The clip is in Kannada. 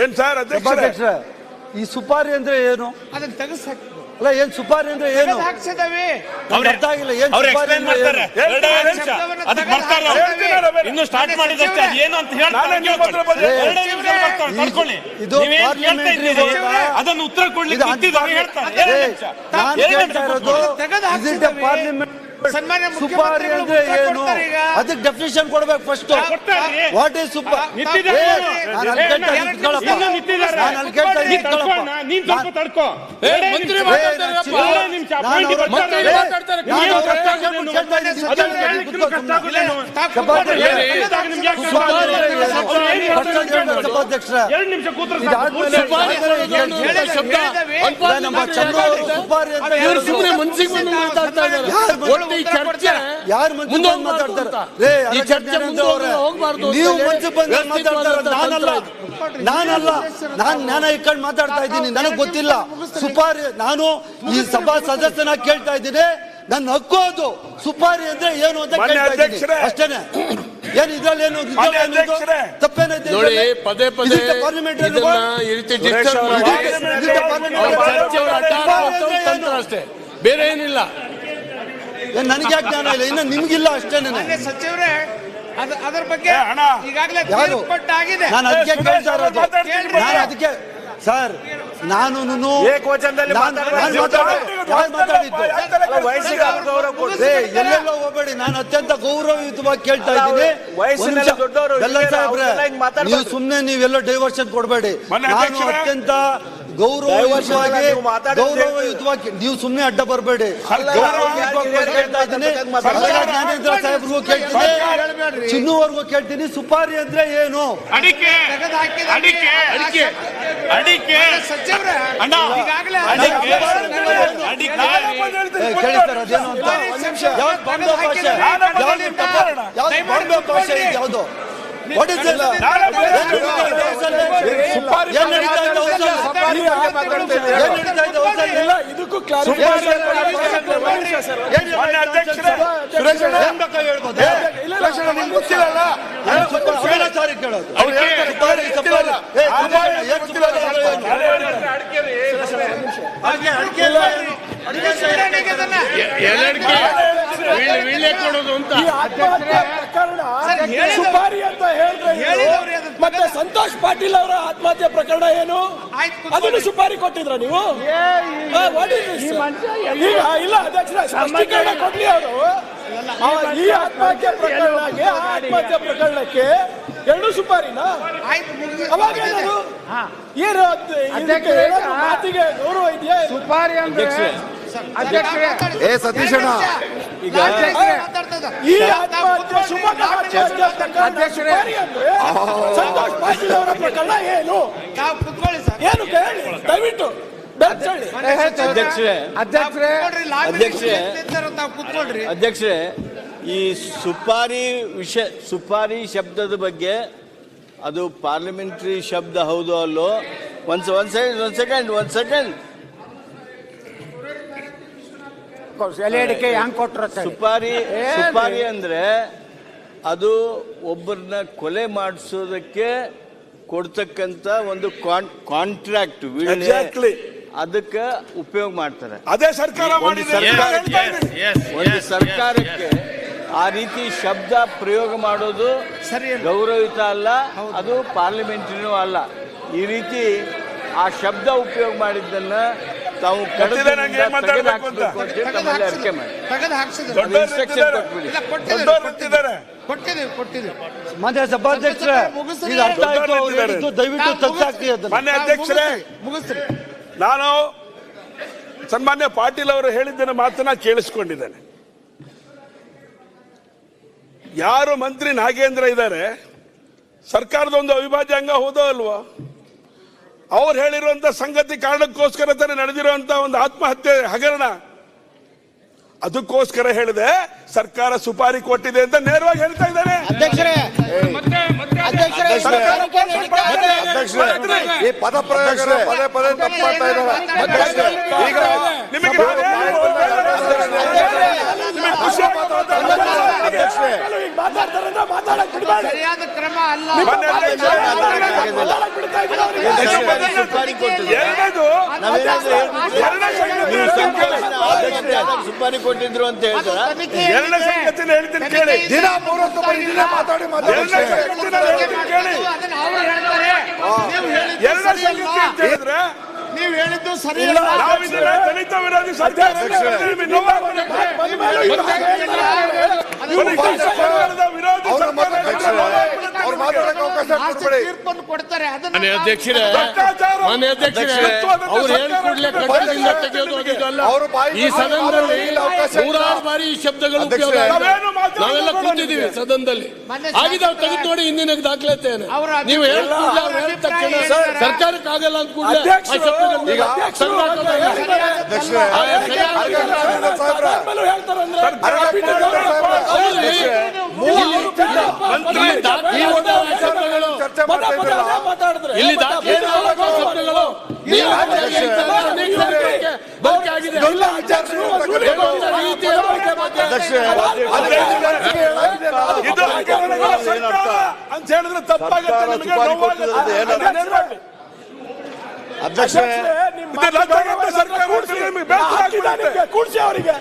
ಏನ್ ಸರ್ ಅಧ್ಯಕ್ಷ ಈ ಸುಪಾರಿ ಅಂದ್ರೆ ಏನು? ಅದನ್ನ ತೆಗೆಸಾಕ ಅಲ್ಲ, ಏನ್ ಸುಪಾರಿ ಅಂದ್ರೆ ಏನು ಹಾಕ್ಸಿದವೆ ಅರ್ಥ ಆಗಿಲ್ಲ. ಏನ್ ಸುಪಾರಿ ಅಂದ್ರೆ ಇನ್ನು ಸ್ಟಾರ್ಟ್ ಮಾಡಿದಷ್ಟೇ ಏನು ಅಂತ ಅದನ್ನು ಉತ್ತರ ಕೊಡ್ಲಿಕ್ಕೆ ಪಾರ್ಲಿಮೆಂಟ್ ಸುಪಾರಿ ಅಂದ್ರೆ ಏನು ಅದಕ್ಕೆ ಡೆಫಿನಿಷನ್ ಕೊಡ್ಬೇಕು ಫಸ್ಟ್. ವಾಟ್ ಈಸ್ ಸುಪಾರಿ? ಯಾರು ಮುಂದೆ ಮಾತಾಡ್ತಾರೆ? ನೀವು ಮುಂಚೆ ಬಂದು ಮಾತಾಡ್ತಾರೆ, ನಾನಲ್ಲ. ನಾನು ಜ್ಞಾನ ಇಟ್ಕೊಂಡು ಮಾತಾಡ್ತಾ ಇದ್ದೀನಿ, ನನಗೆ ಗೊತ್ತಿಲ್ಲ. ಸುಪಾರಿ ನಾನು ಈ ಸಭಾ ಸದಸ್ಯನ ಕೇಳ್ತಾ ಇದ್ದೀನಿ, ನನ್ನ ಹಕ್ಕು ಅದು. ಸುಪಾರಿ ಅಂದ್ರೆ ಏನು ಅಂತ ಕೇಳ್ತಾ ಇದ್ದೀನಿ ಅಷ್ಟೇನೆ. ಏನ್ ಇದ್ರಲ್ಲಿ ಏನು ತಪ್ಪೇನೈತೆ? ಪದೇ ಪದೇ ಪಾರ್ಲಿಮೆಂಟ್ ಅಷ್ಟೇ, ಬೇರೆ ಏನಿಲ್ಲ. ನನಗೆ ಯಾಕೆ ಜ್ಞಾನ ಇಲ್ಲ? ಇನ್ನು ನಿಮ್ಗಿಲ್ಲ ಅಷ್ಟೇನೆ. ಸಚಿವರೇ ಅದರ ಬಗ್ಗೆ ಈಗಾಗಲೇ ಆಗಿದೆ. ನಾನು ಅದಕ್ಕೆ ಕೇಳ್ತಾ ಇರೋದು. ನಾನು ಅದಕ್ಕೆ ಸರ್, ನಾನು ಎಲ್ಲೆಲ್ಲೋ ಹೋಗ್ಬೇಡಿ, ನಾನು ಅತ್ಯಂತ ಗೌರವಯುತವಾಗಿ ಕೇಳ್ತಾ ಇದ್ದೀನಿ. ನೀವು ಸುಮ್ನೆ ನೀವೆಲ್ಲ ಡೈವರ್ಷನ್ ಕೊಡ್ಬೇಡಿ. ನಾನು ಅತ್ಯಂತ ಗೌರವಯುತವಾಗಿ ನೀವು ಸುಮ್ನೆ ಅಡ್ಡ ಬರಬೇಡಿ. ಕೇಳ್ತಾ ಇದ್ದೀನಿ, ಜ್ಞಾನೇಂದ್ರ ಸಾಹೇಬ್ರಿಗೂ ಕೇಳ್ತೀನಿ, ಚಿನ್ನುವರೆಗೂ ಕೇಳ್ತೀನಿ. ಸುಪಾರಿ ಅಂದ್ರೆ ಏನು? ಕೇಳಿಸ್ತಾರ ಅದೇನು ಅಂತ? ಯಾವ್ದು ಬಾಂಬೆ ಭಾಷೆ? ಬಾಂಬೆ ಭಾಷೆ ಯಾವುದು? What is this? ಇದಕ್ಕೂ ಕೊಡೋದು ಅಂತ ಸುಪಾರಿ ಅಂತ ಹೇಳಿದ್ರೆ ಮತ್ತೆ ಸಂತೋಷ್ ಪಾಟೀಲ್ ಅವರ ಆತ್ಮಹತ್ಯೆ ಪ್ರಕರಣ ಏನು? ಅದನ್ನು ಸುಪಾರಿ ಕೊಟ್ಟಿದ್ರ ನೀವು? ಇಲ್ಲ ಅಧ್ಯಕ್ಷರ, ಸ್ಪಷ್ಟೀಕರಣ ಕೊಡ್ಲಿ ಅವರು. ಈ ಆತ್ಮಹತ್ಯೆ ಪ್ರಕರಣಕ್ಕೆ ಎರಡು ಸುಪಾರಿನ ಅವಾಗ ಏನು ಮಾತಿಗೆ ಗೌರವ ಇದೆಯಾ? ಸುಪಾರಿ ಅಂದ್ರೆ ಸತೀಶಣ್ಣ, ಈಗ ಈ ಆತ್ಮಹತ್ಯೆ ಸಂತೋಷ್ ಪಾಟೀಲ್ ಅವರ ಪ್ರಕರಣ ಏನು? ಏನು ಕೇಳಿ ದಯವಿಟ್ಟು. ಅಧ್ಯಕ್ಷರೇ, ಈ ಸುಪಾರಿ ಶಬ್ದದ ಬಗ್ಗೆ ಅದು ಪಾರ್ಲಿಮೆಂಟರಿ ಶಬ್ದ ಹೌದು ಅಲ್ಲೋ? ಒಂದ್ ಸೆಕೆಂಡ್ ಸುಪಾರಿ ಅಂದ್ರೆ ಅದು ಒಬ್ಬರನ್ನ ಕೊಲೆ ಮಾಡಿಸೋದಕ್ಕೆ ಕೊಡ್ತಕ್ಕಂತ ಒಂದು ಕಾಂಟ್ರಾಕ್ಟ್, ಅದಕ್ಕೆ ಉಪಯೋಗ ಮಾಡ್ತಾರೆ. ಅದೇ ಸರ್ಕಾರ ಒಂದು ಸರ್ಕಾರಕ್ಕೆ ಆ ರೀತಿ ಶಬ್ದ ಪ್ರಯೋಗ ಮಾಡೋದು ಗೌರವಯುತ ಅಲ್ಲ, ಅದು ಪಾರ್ಲಿಮೆಂಟರಿನೂ ಅಲ್ಲ. ಈ ರೀತಿ ಆ ಶಬ್ದ ಉಪಯೋಗ ಮಾಡಿದ್ದನ್ನ ತಾವು ಅರಿಕೆ ಮಾಡಿ ಮಾನ್ಯ ಸಭಾಧ್ಯಕ್ಷರೇ, ದಯವಿಟ್ಟು ಮಾನ್ಯ ಅಧ್ಯಕ್ಷರೇ, ನಾನು ಸನ್ಮಾನ್ಯ ಪಾಟೀಲ್ ಅವರು ಹೇಳಿದ್ದನ್ನ ಮಾತನ್ನ ಕೇಳಿಸ್ಕೊಂಡಿದ್ದೇನೆ. ಯಾರು ಮಂತ್ರಿ ನಾಗೇಂದ್ರ ಇದ್ದಾರೆ, ಸರ್ಕಾರದ ಒಂದು ಅವಿಭಾಜ್ಯ ಅಂಗ ಹೋದೋ ಅಲ್ವೋ? ಅವ್ರು ಹೇಳಿರುವಂತ ಸಂಗತಿ ಕಾರಣಕ್ಕೋಸ್ಕರ ತಾನೇ ನಡೆದಿರುವಂತ ಒಂದು ಆತ್ಮಹತ್ಯೆ ಹಗರಣ. ಅದಕ್ಕೋಸ್ಕರ ಹೇಳಿದೆ ಸರ್ಕಾರ ಸುಪಾರಿ ಕೊಟ್ಟಿದೆ ಅಂತ ನೇರವಾಗಿ ಹೇಳ್ತಾ ಇದ್ದಾರೆ. ಪದ ಪ್ರಯೋಗ ಪದೇ ತಪ್ಪು ಮಾಡ್ತಾ ಇದ್ದಾರೆ. ನಿಮಗೆ ಖುಷಿಯಾಗಿ ಅಧ್ಯಕ್ಷರೇ. ಈಗ ಮಾತಾಡ್ತಾರೆ ಅಂದ್ರೆ ಮಾತಾಡಕ್ ಬಿಡ್ಬೇಡಿ. ಸರಿಯಾದ ಕ್ರಮ ಅಲ್ಲ. ಮಾನ್ಯ ಅಧ್ಯಕ್ಷರೇ, ಮಾತಾಡಕ್ ಬಿಡ್ತಾ ಇದ್ದೀರಾ ಅವ್ರಿಗೆ? ಎರಡನೇದು ಸುಪಾರಿ ಕೊಟ್ಟಿದ್ರು ಅಂತ ಅದು ಹೇಳ್ತಾರ. ತನಿಖೆ ಎರಡನೇ ಇದೆ. ಸಂಗತಿನ ಹೇಳ್ತೀನಿ ಕೇಳಿ. ತನಿಖೆ ಇದೆ. ದಿನ 30 ಬಾರಿ ಇಲ್ಲೇ ಮಾತಾಡಿ ಎರಡನೇ ಸಂಗತಿನ ಹೇಳ್ತೀನಿ ಕೇಳಿ. ಅದನ್ನ ಅವ್ರು ಹೇಳ್ತಾರೆ. ನೀವು ಹೇಳಿದ್ದು ಎರಡನೇ ಸರಿ ಅಲ್ಲ. ಸಂಗತಿ ಅಂತ ಹೇಳಿದ್ರೆ ನೀವು ಹೇಳಿದ್ದು ಸರಿ ಇಲ್ಲ. ಅಲ್ಲ. ನಾವಿದ್ರೆ ದಲಿತ ವಿರೋಧಿ ಸರ್ಕಾರ ನಿಮಗೆ ನೋವಾಗುತ್ತೆ. ಬಂದ್ಮೇಲೆ ಈಗ ದಲಿತ ಸರ್ಕಾರದ ವಿರೋಧಿ ಅವ್ರ ಸರ್ಕಾರ ಅವ್ರು ಮಾತಾಡಕ್ಕೆ ಅವಕಾಶ ಲಾಸ್ಟ್ ಕೊಡ್ಬೇಡಿ. ತೀರ್ಪನ್ನು ಕೊಡ್ತಾರೆ. ಅದನ್ನ ಮನೆ ಅಧ್ಯಕ್ಷರೇ, ಭ್ರಷ್ಟಾಚಾರ ಮನೆ ಅಧ್ಯಕ್ಷರೇ, ಅವ್ರು ಹೇಳಿದ ಕೂಡಲೇ ಕಟ್ಟದಿಂದ ತೆಗೆಯೋದಲ್ಲ. ಈ ಸದನದಲ್ಲಿ ನೂರಾರು ಬಾರಿ ಈ ಶಬ್ದಗಳು ಉಪಯೋಗ ಆಗಿದೆ. ನಾವೆಲ್ಲ ಕೂತಿದ್ದೀವಿ ಸದನದಲ್ಲಿ. ಆಗಿದೆ ಅವ್ರು ತೆಗೆದು ನೋಡಿ ಹಿಂದಿನ ದಾಖಲಾತಿ ಏನು. ನೀವು ಹೇಳಿದ ಕೂಡಲೇ ಅವ್ರು ಹೇಳಿದ ತಕ್ಷಣ ಸರ್ಕಾರಕ್ಕೆ ಆಗಲ್ಲ ಅಂತ ಕೂಡಲೇ ಆ ಶಬ್ದಗಳು ಈಗ ಇಲ್ಲಿ ಶಬ್ದಗಳು ಬಳಕೆ ಆಗಿದೆ. ಇದು ಹಗರಣಗಳ ಸರ್ಕಾರ ಅಂತ ಹೇಳಿದ್ರೆ ತಪ್ಪಾಗುತ್ತೆ. ನಿಮಗೆ ನೋವಾಗುತ್ತೆ. ಅಧ್ಯಕ್ಷರೇ, ಇದು ಲಂಚ ಸರ್ಕಾರ ನಿಮಗೆ ಬೇಸರ ಆಗುತ್ತೆ. ಕೂಡ್ಸಿ ಅವರಿಗೆ